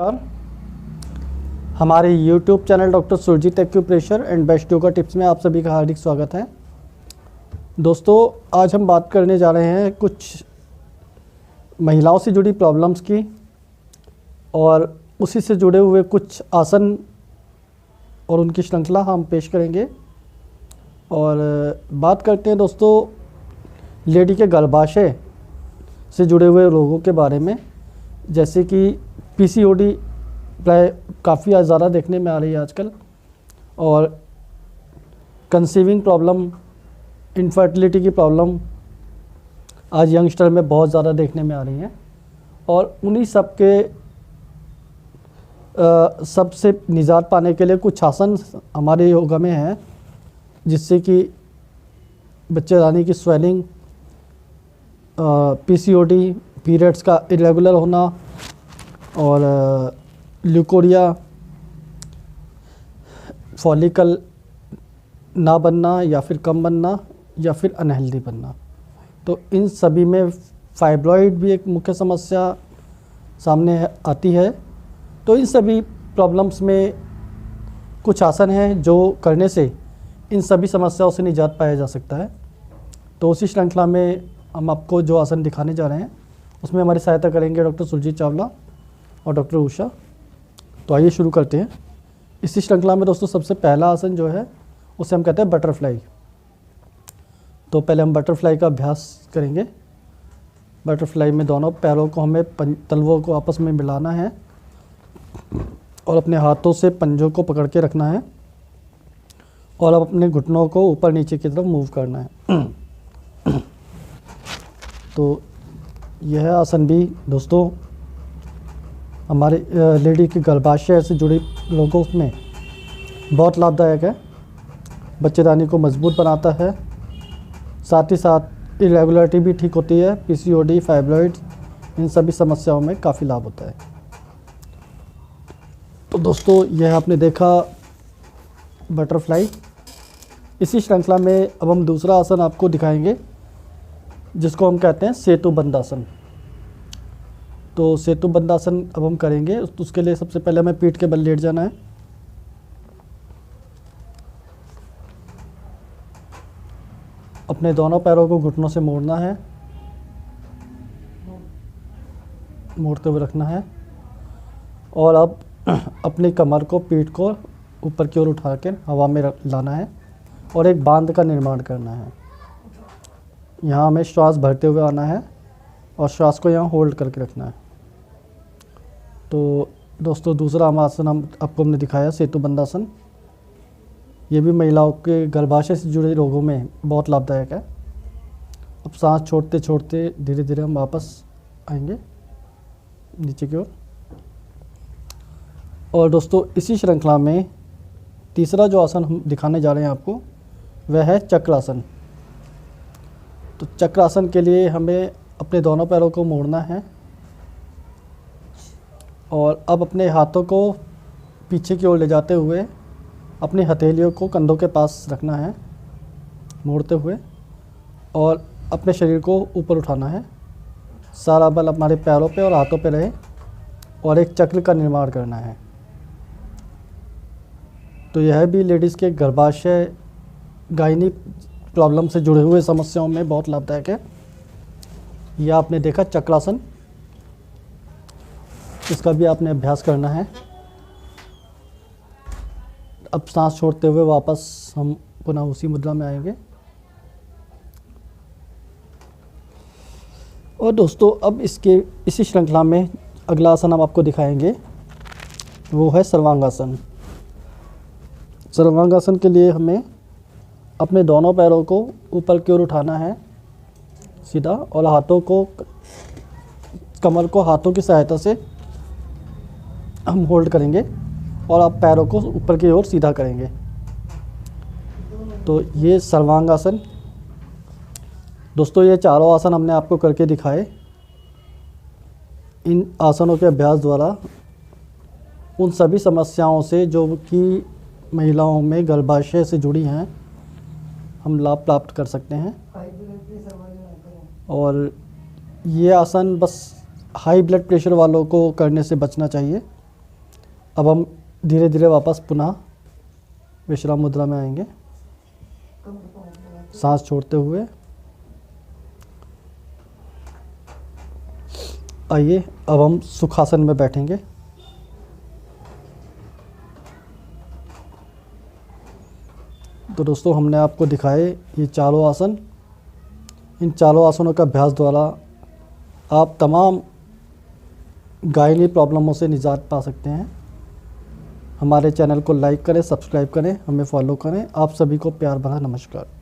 नमस्कार। हमारे YouTube channel doctor Surjeet acupressure and best yoga tips में आप सभी का हार्दिक स्वागत है। दोस्तों, आज हम बात करने जा रहे हैं कुछ महिलाओं से जुड़ी प्रॉब्लम्स की और उसी से जुड़े हुए कुछ आसन और उनकी श्रृंखला हम पेश करेंगे। और बात करते हैं दोस्तों लेडी के गर्भाशय से जुड़े हुए रोगों के बारे में, जैसे कि पीसीओडी प्राय काफ़ी ज़्यादा देखने में आ रही है आजकल, और कंसीविंग प्रॉब्लम, इनफर्टिलिटी की प्रॉब्लम आज यंगस्टर में बहुत ज़्यादा देखने में आ रही हैं। और उन्हीं सब के सबसे निजात पाने के लिए कुछ आसन हमारे योगा में हैं, जिससे कि बच्चेदानी की स्वेलिंग, पीसीओडी, पीरियड्स का इरेगुलर होना और ल्यूकोरिया, फॉलिकल ना बनना या फिर कम बनना या फिर अनहेल्दी बनना, तो इन सभी में फाइब्रॉइड भी एक मुख्य समस्या सामने आती है। तो इन सभी प्रॉब्लम्स में कुछ आसन हैं जो करने से इन सभी समस्याओं से निजात पाया जा सकता है। तो उसी श्रृंखला में हम आपको जो आसन दिखाने जा रहे हैं उसमें हमारी सहायता करेंगे डॉक्टर सुरजीत चावला और डॉक्टर उषा। तो आइए शुरू करते हैं। इसी श्रृंखला में दोस्तों सबसे पहला आसन जो है उसे हम कहते हैं बटरफ्लाई। तो पहले हम बटरफ्लाई का अभ्यास करेंगे। बटरफ्लाई में दोनों पैरों को हमें तलवों को आपस में मिलाना है और अपने हाथों से पंजों को पकड़ के रखना है और अब अपने घुटनों को ऊपर नीचे की तरफ मूव करना है। तो यह आसन भी दोस्तों हमारे लेडी के गर्भाशय से जुड़े लोगों में बहुत लाभदायक है। बच्चेदानी को मजबूत बनाता है, साथ ही साथ इरेगुलरिटी भी ठीक होती है। पीसीओडी, फाइब्रॉइड, इन सभी समस्याओं में काफ़ी लाभ होता है। तो दोस्तों यह आपने देखा बटरफ्लाई। इसी श्रृंखला में अब हम दूसरा आसन आपको दिखाएंगे जिसको हम कहते हैं सेतु बंदासन। तो सेतु बंदासन अब हम करेंगे। उसके लिए सबसे पहले हमें पीठ के बल लेट जाना है। अपने दोनों पैरों को घुटनों से मोड़ना है, मोड़ते हुए रखना है और अब अपनी कमर को, पीठ को ऊपर की ओर उठा कर हवा में लाना है और एक बांध का निर्माण करना है। यहाँ हमें श्वास भरते हुए आना है और श्वास को यहाँ होल्ड करके रखना है। तो दोस्तों दूसरा आसन हमने दिखाया सेतु बंदासन। ये भी महिलाओं के गर्भाशय से जुड़े रोगों में बहुत लाभदायक है। अब सांस छोड़ते छोड़ते धीरे धीरे हम वापस आएंगे नीचे की ओर। और दोस्तों इसी श्रृंखला में तीसरा जो आसन हम दिखाने जा रहे हैं आपको वह है चक्रासन। तो चक्रासन के लिए हमें अपने दोनों पैरों को मोड़ना है और अब अपने हाथों को पीछे की ओर ले जाते हुए अपनी हथेलियों को कंधों के पास रखना है मोड़ते हुए और अपने शरीर को ऊपर उठाना है। सारा बल हमारे पैरों पे और हाथों पे रहे और एक चक्र का निर्माण करना है। तो यह भी लेडीज़ के गर्भाशय, गायनी प्रॉब्लम से जुड़े हुए समस्याओं में बहुत लाभदायक है। यह आपने देखा चक्रासन, इसका भी आपने अभ्यास करना है। अब सांस छोड़ते हुए वापस हम पुनः उसी मुद्रा में आएंगे। और दोस्तों अब इसी श्रृंखला में अगला आसन हम आपको दिखाएंगे, वो है सर्वांगासन। सर्वांगासन के लिए हमें अपने दोनों पैरों को ऊपर की ओर उठाना है सीधा और हाथों को, कमर को हाथों की सहायता से हम होल्ड करेंगे और आप पैरों को ऊपर की ओर सीधा करेंगे। तो ये सर्वांगासन। दोस्तों ये चारों आसन हमने आपको करके दिखाए। इन आसनों के अभ्यास द्वारा उन सभी समस्याओं से जो कि महिलाओं में गर्भाशय से जुड़ी हैं हम लाभ प्राप्त कर सकते हैं। और ये आसन बस हाई ब्लड प्रेशर वालों को करने से बचना चाहिए, अब हम धीरे धीरे वापस पुनः विश्राम मुद्रा में आएंगे, सांस छोड़ते हुए। आइए अब हम सुखासन में बैठेंगे। तो दोस्तों, हमने आपको दिखाए ये चारों आसन। इन चारों आसनों का अभ्यास द्वारा आप तमाम गायनी प्रॉब्लमों से निजात पा सकते हैं। हमारे चैनल को लाइक करें, सब्सक्राइब करें, हमें फॉलो करें। आप सभी को प्यार भरा नमस्कार।